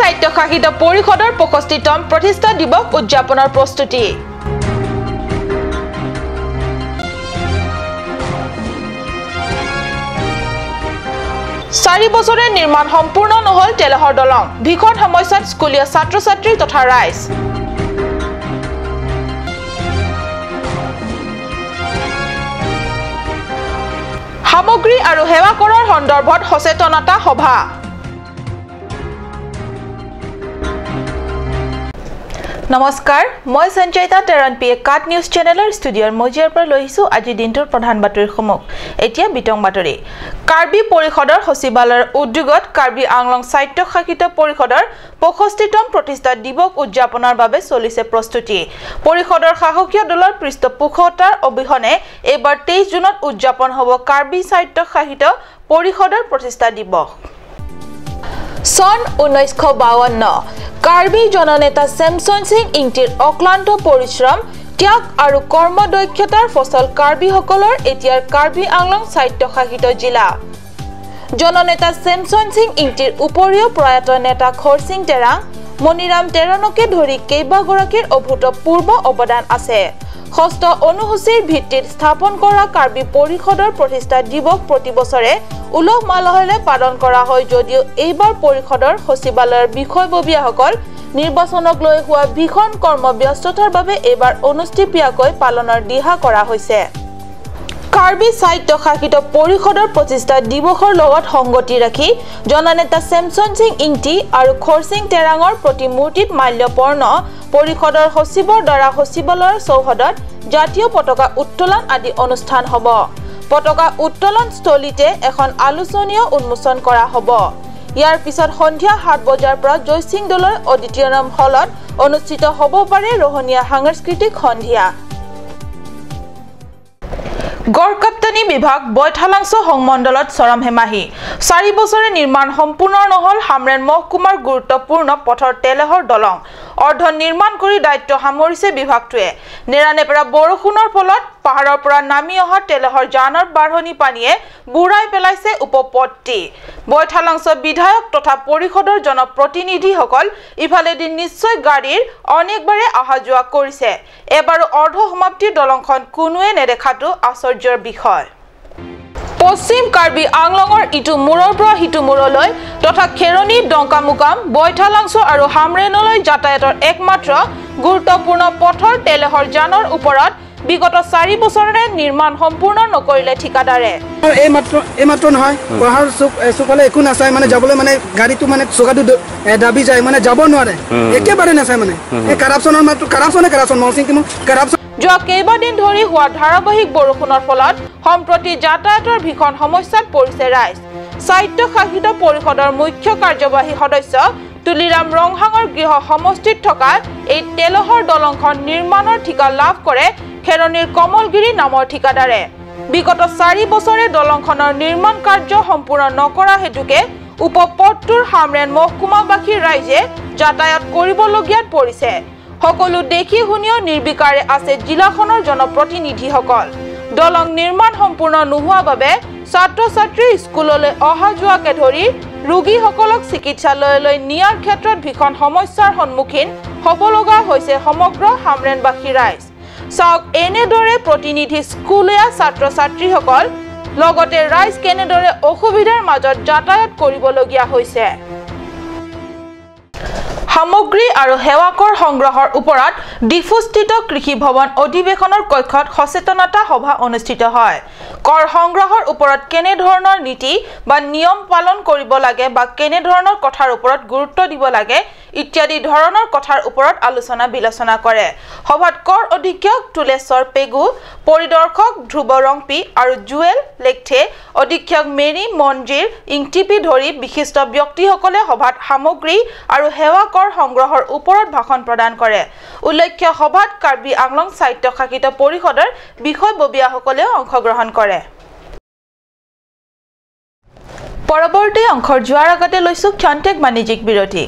স্বায়ত্তশাসিত পৰিষদৰ 65তম প্ৰতিষ্ঠা দিৱস উদযাপনৰ প্ৰস্তুতি। চাৰি বছৰে নিৰ্মাণ সম্পূৰ্ণ নহল তেলহৰ দলং, ভীষণ সমস্যাত স্কুলীয়া ছাত্ৰ-ছাত্ৰী তথা ৰাইজ। সামগ্ৰী আৰু সেৱা কৰৰ সন্দৰ্ভত সচেতনতা সভা। নমস্কাৰ, মই সঞ্চয়িতা তেৰণপিয়ে কাট নিউজ চেনেলৰ ষ্টুডিঅ'ৰ মজিয়াৰ পৰা লৈ আহিছোঁ আজি দিনটোৰ প্ৰধান বাতৰিৰ সমুখ। এতিয়া বিতং বাতৰি। কাৰ্বি পৰিষদৰ সচিবালয়ৰ উদ্যোগত কাৰ্বি আংলং স্বায়ত্তশাসিত পৰিষদৰ 65তম প্ৰতিষ্ঠা দিৱস উদযাপনৰ বাবে চলিছে প্ৰস্তুতি। পৰিষদৰ শাসকীয় দলৰ পৃষ্ঠপোষকতাৰ অবিহনে এইবাৰ 23 জুনত উদযাপন হ'ব কাৰ্বি স্বায়ত্তশাসিত পৰিষদৰ প্ৰতিষ্ঠা দিৱস। চন 1952 কাৰ্বি জননেতা চেমচন সিং ইংটিৰ অক্লান্ত পৰিশ্ৰম, ত্যাগ আৰু কৰ্মদক্ষতাৰ ফচল কাৰ্বিসকলৰ এতিয়াৰ কাৰ্বি আংলং স্বায়ত্তশাসিত জিলা। জননেতা চেমচন সিং ইংটিৰ উপৰিও প্ৰয়াত নেতা খৰসিং তেৰাং, মণিৰাম তেৰণকে ধৰি কেইবাগৰাকীৰ অভূতপূৰ্ব অৱদান আছে। ষষ্ঠ অনুসূচীৰ ভিত্তিত স্থাপন কৰা কাৰ্বি পৰিষদৰ প্ৰতিষ্ঠা দিৱস প্ৰতি বছৰে উলহ মালহেৰে পালন কৰা হয় যদিও এইবাৰ পৰিষদৰ সচিবালয়ৰ বিষয়ববীয়াসকল নিৰ্বাচনক লৈ হোৱা ভীষণ কৰ্মব্যস্ততাৰ বাবে এইবাৰ অনুষ্ঠিতপীয়াকৈ পালনৰ দিহা কৰা হৈছে। কাৰ্বি স্বায়ত্তশাসিত পৰিষদৰ প্ৰতিষ্ঠা দিৱসৰ লগত সংগতি ৰাখি জননেতা চেমচন সিং ইংটি আৰু খৰসিং তেৰাঙৰ প্ৰতিমূৰ্তিত মাল্যপৰ্ণ, পৰিষদৰ সচিবৰ দ্বাৰা সচিবালয়ৰ চৌহদত জাতীয় পতাকা উত্তোলন আদি অনুষ্ঠান হ'ব। পতাকা উত্তোলন স্থলীতে এখন আলোচনীয় উন্মোচন কৰা হ'ব। ইয়াৰ পিছত সন্ধিয়া 7 বজাৰ পৰা জয়সিং দলৰ অডিটৰিয়াম হলত অনুষ্ঠিত হ'ব পাৰে ৰহণীয়া সাংস্কৃতিক সন্ধিয়া। গড়কাপ্তানি বিভাগ বৈঠালাংছ সংমণ্ডলত চৰম হেমাহি। 4 বছৰে নিৰ্মাণ সম্পূৰ্ণ নহল হামৰেন মহকুমাৰ গুৰুত্বপূৰ্ণ পথৰ তেলহৰ দলং। অৰ্ধ নিৰ্মাণ কৰি দায়িত্ব সামৰিছে বিভাগটোৱে। নেৰানেপেৰা বৰষুণৰ ফলত পাহাৰৰ পৰা নামি অহা তেলহৰ জানৰ বাঢ়নি পানীয়ে বুৰাই পেলাইছে উপপথটি। বৈঠালাংছ বিধায়ক তথা পৰিষদৰ জনপ্ৰতিনিধিসকল ইফালেদি নিশ্চয় গাড়ীৰ অনেকবাৰে অহা যোৱা কৰিছে। এবাৰো অৰ্ধ সমাপ্তিৰ দলংখন কোনোৱে নেদেখাটো আশ্চৰ্যৰ বিষয়। পশ্চিম কাৰ্বি আংলঙৰ ইটো মূৰৰ পৰা সিটো মূৰলৈ তথা খেৰণী, ডংকামুকাম, বৈঠালাংছ আৰু হামৰেনলৈ যাতায়াতৰ একমাত্ৰ গুৰুত্বপূৰ্ণ পথৰ তেলহৰ জানৰ ওপৰত বিগত 4 বছৰে নিৰ্মাণ সম্পূৰ্ণ নকৰিলে ঠিকাদাৰে। এইমাত্ৰ নহয়, পাহাৰ চুকলে একো নাচায়, মানে যাবলৈ মানে গাড়ীটো মানে চকাটো দাবি যায়, মানে যাব নোৱাৰে, একেবাৰে নাচায়। মানে এই কাৰাপচনৰ মাত্ৰ কাৰাপচন মহসিং কাৰাপচন। যোৱা কেইবাদিন ধৰি হোৱা ধাৰাবাহিক বৰষুণৰ ফলত সম্প্ৰতি যাতায়াতৰ ভীষণ সমস্যাত পৰিছে ৰাইজ। স্বায়ত্তশাসিত পৰিষদৰ মুখ্য কাৰ্যবাহী সদস্য তুলিৰাম ৰংহাঙৰ গৃহ সমষ্টিত থকা এই তেলহৰ দলংখন নিৰ্মাণৰ ঠিকা লাভ কৰে খেৰণীৰ কমলগিৰি নামৰ ঠিকাদাৰে। বিগত 4 বছৰে দলংখনৰ নিৰ্মাণ কাৰ্য সম্পূৰ্ণ নকৰা হেতুকে উপপথটোৰ হামৰেন মহকুমাবাসী ৰাইজে যাতায়াত কৰিবলগীয়াত পৰিছে। সকলো দেখি শুনিও নিৰ্বিকাৰে আছে জিলাখনৰ জনপ্ৰতিনিধিসকল। দলং নিৰ্মাণ সম্পূৰ্ণ নোহোৱা বাবে ছাত্ৰ-ছাত্ৰী স্কুললৈ অহা যোৱাকে ধৰি ৰোগীসকলক চিকিৎসালয়লৈ নিয়াৰ ক্ষেত্ৰত ভীষণ সমস্যাৰ সন্মুখীন হ'ব লগা হৈছে সমগ্ৰ হামৰেনবাসী ৰাইজ। চাওক এনেদৰে প্ৰতিনিধি স্কুলীয়া ছাত্ৰ-ছাত্ৰীসকল লগতে ৰাইজ কেনেদৰে অসুবিধাৰ মাজত যাতায়াত কৰিবলগীয়া হৈছে। সামগ্ৰী আৰু সেৱা কৰ সংগ্ৰহৰ ওপৰত ডিফুস্থিত কৃষি ভৱন অধিৱেশনৰ কক্ষত সচেতনতা সভা অনুষ্ঠিত হয়। কৰ সংগ্ৰহৰ ওপৰত কেনে ধৰণৰ নীতি বা নিয়ম পালন কৰিব লাগে বা কেনে ধৰণৰ কথাৰ ওপৰত গুৰুত্ব দিব লাগে ইত্যাদি ধৰণৰ কথাৰ ওপৰত আলোচনা বিলোচনা কৰে। সভাত কৰ অধীক্ষক তুলেশ্বৰ পেগু, পৰিদৰ্শক ধ্ৰুৱ ৰংপি আৰু জুৱেল লেকথে, অধীক্ষক মেৰী মঞ্জিৰ ইংটিপি ধৰি বিশিষ্ট ব্যক্তিসকলে সভাত সামগ্ৰী আৰু সেৱা কৰ সংগ্ৰহৰ ওপৰত ভাষণ প্ৰদান কৰে। উল্লেখ্য সভাত কাৰ্বি আংলং স্বায়ত্তশাসিত পৰিষদৰ বিষয়ববীয়াসকলেও অংশগ্ৰহণ কৰে। পৰৱৰ্তী অংশৰ যোৱাৰ আগতে লৈছো ক্ষন্তেক বাণিজ্যিক বিৰতি।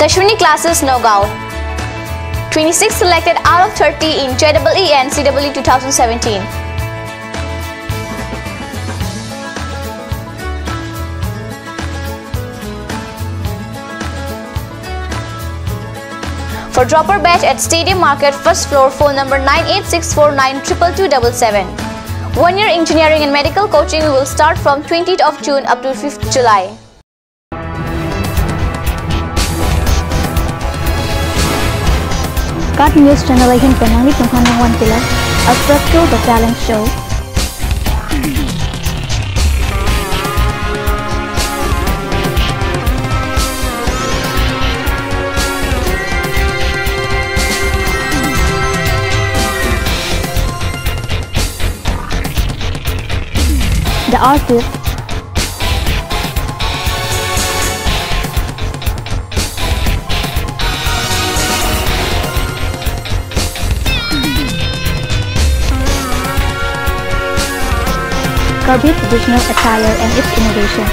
Dashwini classes Nogao. 26 selected out of 30 in JEE and CEE 2017. For dropper batch at Stadium Market, first floor, phone number 9864922277. 1 year engineering and medical coaching will start from 20th of June up to 5th July. Cut News Channel again penangi tunghanang one pillar, a structural the talent show. The artist Kirby's traditional attire and its innovation.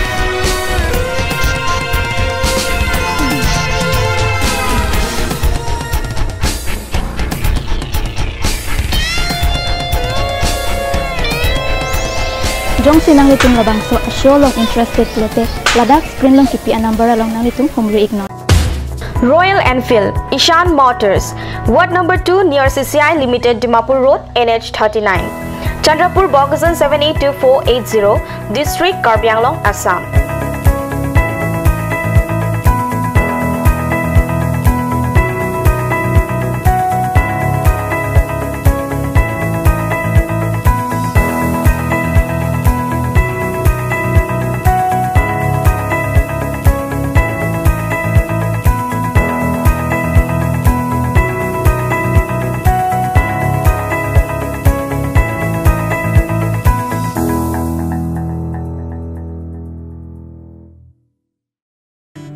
Jong sinang litung labang so a show long interested lete ladak screen long kipi a number along nang litung humri ignore. Royal Enfield, Ishan Motors, Ward number 2 near CCI Limited, Dimapur Road, NH 39. Chandrapur Bogazan 782480, District Karbi Anglong, Assam.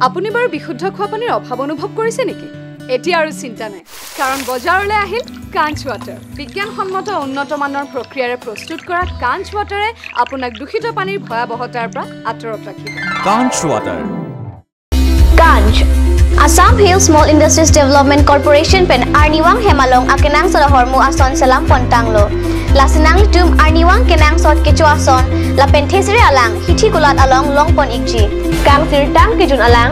আপুনি বাৰু বিশুদ্ধ খোৱা পানীৰ অভাৱ অনুভৱ কৰিছে নেকি? এতিয়া আৰু চিন্তা নাই, কাৰণ বজাৰলৈ আহিল কাঞ্চ ৱাটাৰ। বিজ্ঞানসন্মত উন্নত মানৰ প্ৰক্ৰিয়াৰে প্ৰস্তুত কৰা কাঞ্চ ৱাটাৰে আপোনাক দূষিত পানীৰ ভয়াৱহতাৰ পৰা আঁতৰত ৰাখিব। কাঞ্চ water. Kanj, Assam Hill Small Industries Development Corporation pen Arniwang Hemalong akenang salahormu ason selam pontanglo. Lasinang litum Arniwang kenang sot kecu ason la penthesire alang hithi kulat along longpon ikji. Kang sirtang kijun alang,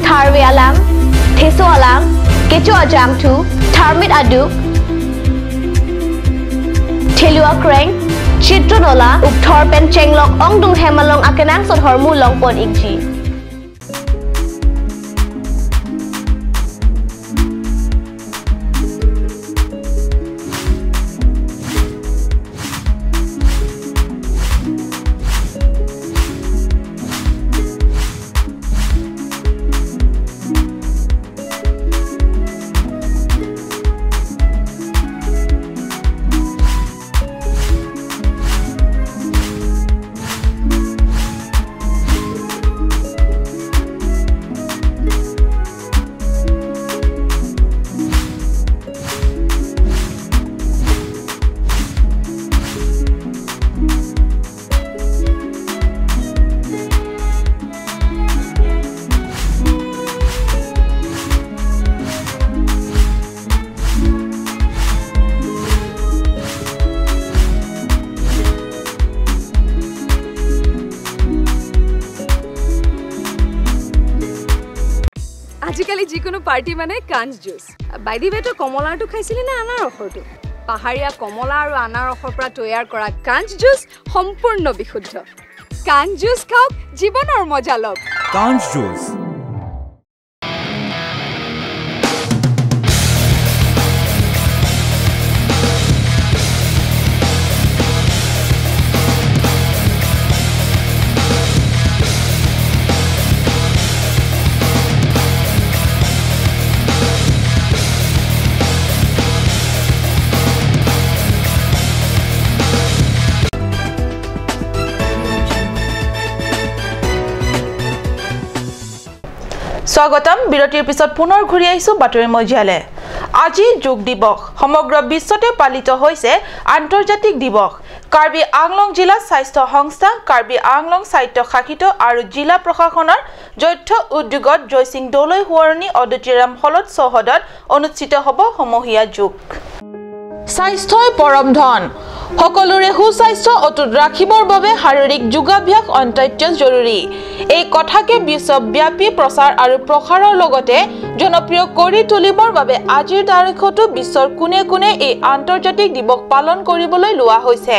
tharwe alang, theso alang, kecu ajam tu, tharmit aduk, thelua kreng, chitronola, ukthor pen chenglok ongdung Hemalong akenang sot hormu longpon ikji. আজিকালি যিকোনো party মানে কাঞ্চ juice. বাইদি বেটো কমলাটো খাইছিলি না আনাৰসৰটো? পাহাৰীয়া কমলা আৰু আনাৰসৰ পৰা তৈয়াৰ কৰা কাঞ্চ জুচ সম্পূৰ্ণ বিশুদ্ধ। কাঞ্চ জুচ খাওক, জীৱনৰ মজা লওক। কাঞ্চ জুচ। স্বাগতম বিৰতিৰ পিছত পুনৰ ঘূৰি আহিছো বাতৰি মজিয়ালে। আজি যোগ দিৱস সমগ্ৰ বিশ্বতে পালিত হৈছে আন্তৰ্জাতিক দিৱস। কাৰ্বি আংলং জিলা স্বাস্থ্য সংস্থা কাৰ্বি আংলং সাহিত্য শাখিত আৰু জিলা প্ৰশাসনৰ যৌথ উদ্যোগত জয়সিং দলৈ হুৱৰণী অদিতিৰাম হলত চৌহদত অনুষ্ঠিত হ'ব সমূহীয়া যোগ স্বাস্থ্যই পৰম ধন সকলোৰে সুস্বাস্থ্য অটুট ৰাখিবৰ বাবে শাৰীৰিক যোগাভ্যাস অত্যন্ত জৰুৰী এই কথাকে বিশ্বব্যাপী প্ৰচাৰ আৰু প্ৰসাৰৰ লগতে জনপ্ৰিয় কৰি তুলিবৰ বাবে আজিৰ তাৰিখতো বিশ্বৰ কোনে কোনে এই আন্তৰ্জাতিক দিৱস পালন কৰিবলৈ লোৱা হৈছে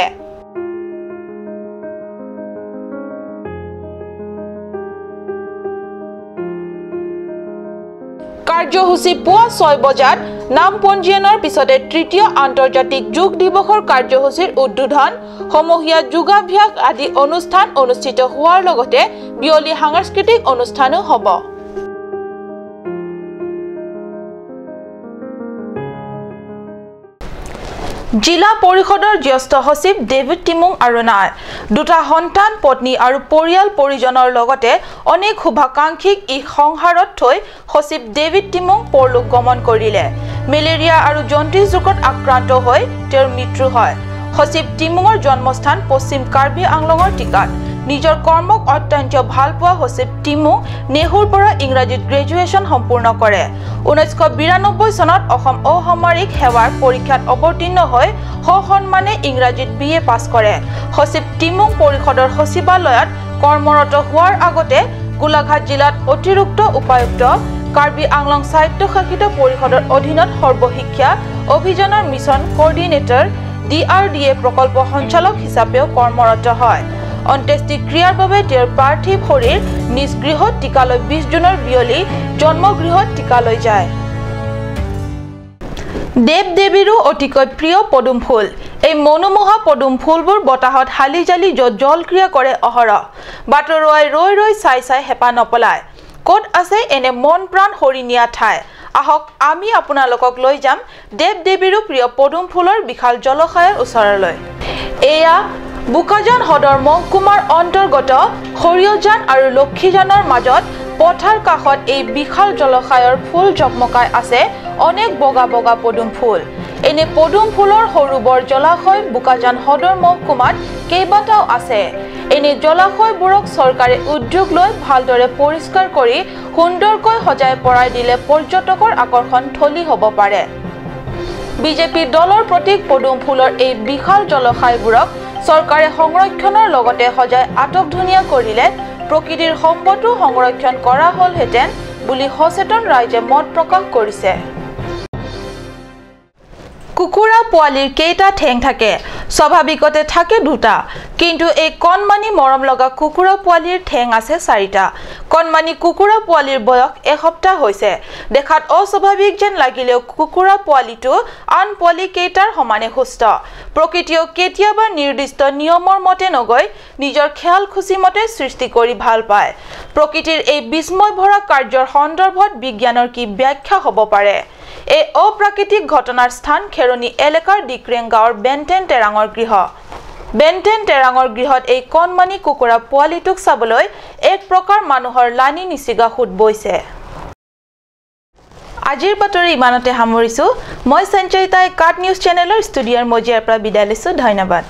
কাৰ্যসূচী পুৱা 6 বজাত নাম পঞ্জীয়নৰ পিছতে তৃতীয় আন্তৰ্জাতিক যোগ দিৱসৰ কাৰ্যসূচীৰ উদ্বোধন সমূহীয়া যোগাভ্যাস আদি অনুষ্ঠান অনুষ্ঠিত হোৱাৰ লগতে বিয়লি সাংস্কৃতিক অনুষ্ঠানো হ'ব জিলা পৰিষদৰ জ্যেষ্ঠ সচিব ডেভিড টিমুং আৰু নাই দুটা সন্তান পত্নী আৰু পৰিয়াল পৰিজনৰ লগতে অনেক শুভাকাংক্ষীক ই সংহাৰত থৈ সচিব ডেভিড টিমুং পৰলোক গমন কৰিলে মেলেৰিয়া আৰু জণ্ডিছ ৰোগত আক্ৰান্ত হৈ তেওঁৰ মৃত্যু হয় সচিব টিমুঙৰ জন্মস্থান পশ্চিম কাৰ্বি আংলঙৰ টিকাত নিজৰ কৰ্মক অত্যন্ত ভাল পোৱা সচিব টিমুং নেহুৰ পৰা ইংৰাজীত গ্ৰেজুৱেশ্যন সম্পূৰ্ণ কৰে 1992 চনত অসম অসামৰিক সেৱাৰ পৰীক্ষাত অৱতীৰ্ণ হৈ সসন্মানে ইংৰাজীত BA পাছ কৰে সচিব টিমুং পৰিষদৰ সচিবালয়ত কৰ্মৰত হোৱাৰ আগতে গোলাঘাট জিলাত অতিৰিক্ত উপায়ুক্ত কাৰ্বি আংলং সাহিত্য শাখিত পৰিষদৰ অধীনত সৰ্বশিক্ষা অভিযানৰ মিছন কোঅৰ্ডিনেটৰ DRDA প্ৰকল্প সঞ্চালক হিচাপেও কৰ্মৰত হয় অন্ত্যেষ্টিক্ৰিয়াৰ বাবে তেওঁৰ পাৰ্থিৱ শৰীৰ নিজ গৃহত টিকালৈ 20 জুনৰ বিয়লি জন্মগৃহত টিকালৈ যায় দেৱ দেৱীৰো অতিকৈ প্ৰিয় পদুম ফুল এই মনোমোহা পদুম ফুলবোৰ বতাহত হালি জালি জলক্ৰিয়া কৰে অহৰহ বাটৰুৱাই ৰৈ ৰৈ চাই চাই হেপা নপলায় ক'ত আছে এনে মন প্ৰাণ হৰিণীয়া ঠাই আহক আমি আপোনালোকক লৈ যাম দেৱ দেৱীৰো প্ৰিয় পদুম ফুলৰ বিশাল জলশয়ৰ ওচৰলৈ এয়া বুকাজান হদৰ মহকুমাৰ অন্তৰ্গত হৰিয়জান আৰু লক্ষীজানৰ মাজত পথাৰ কাষত এই বিশাল জলশয়ৰ ফুল জকমকাই আছে অনেক বগা বগা পদুম ফুল এনে পদুম ফুলৰ সৰুবৰ জলাশয় বুকাজান হদৰ মহকুমাত কেইবাটাও আছে এনে জলাশয়বোৰক চৰকাৰে উদ্যোগ লৈ ভালদৰে পৰিষ্কাৰ কৰি সুন্দৰকৈ সজাই পৰাই দিলে পৰ্যটকৰ আকৰ্ষণ থলী হ'ব পাৰে বিজেপি দলৰ প্ৰতীক পদুম ফুলৰ এই বিশাল জলাশয়বোৰক চৰকাৰে সংৰক্ষণৰ লগতে সজাই আটক ধুনীয়া কৰিলে প্ৰকৃতিৰ সম্পদো সংৰক্ষণ কৰা হ'লহেঁতেন বুলি সচেতন ৰাইজে মত প্ৰকাশ কৰিছে কুকুৰা পোৱালিৰ কেইটা ঠেং থাকে স্বাভাৱিকতে থাকে দুটা কিন্তু এই কণমানি মৰম লগা কুকুৰা পোৱালিৰ ঠেং আছে 4টা কণমানি কুকুৰা পোৱালিৰ বয়স এসপ্তাহ হৈছে দেখাত অস্বাভাৱিক যেন লাগিলেও কুকুৰা পোৱালিটো আন পোৱালি কেইটাৰ সমানে সুস্থ প্ৰকৃতিও কেতিয়াবা নিৰ্দিষ্ট নিয়মৰ মতে নগৈ নিজৰ খেয়াল খুচি মতে সৃষ্টি কৰি ভাল পায় প্ৰকৃতিৰ এই বিস্ময় ভৰা কাৰ্যৰ সন্দৰ্ভত বিজ্ঞানৰ কি ব্যাখ্যা হ'ব পাৰে এই অপ্ৰাকৃতিক ঘটনাৰ স্থান খেৰণী এলেকাৰ ডিক্ৰেং গাঁৱৰ বেনটেন টেৰাঙৰ গৃহত এই কণমানি কুকুৰা পোৱালিটোক চাবলৈ এক প্ৰকাৰ মানুহৰ লানি নিচিগা সুত বৈছে আজিৰ বাতৰি ইমানতে সামৰিছো মই সঞ্চয়িতাই কাট নিউজ চেনেলৰ ষ্টুডিঅ'ৰ মজিয়াৰ পৰা বিদায় লৈছো ধন্যবাদ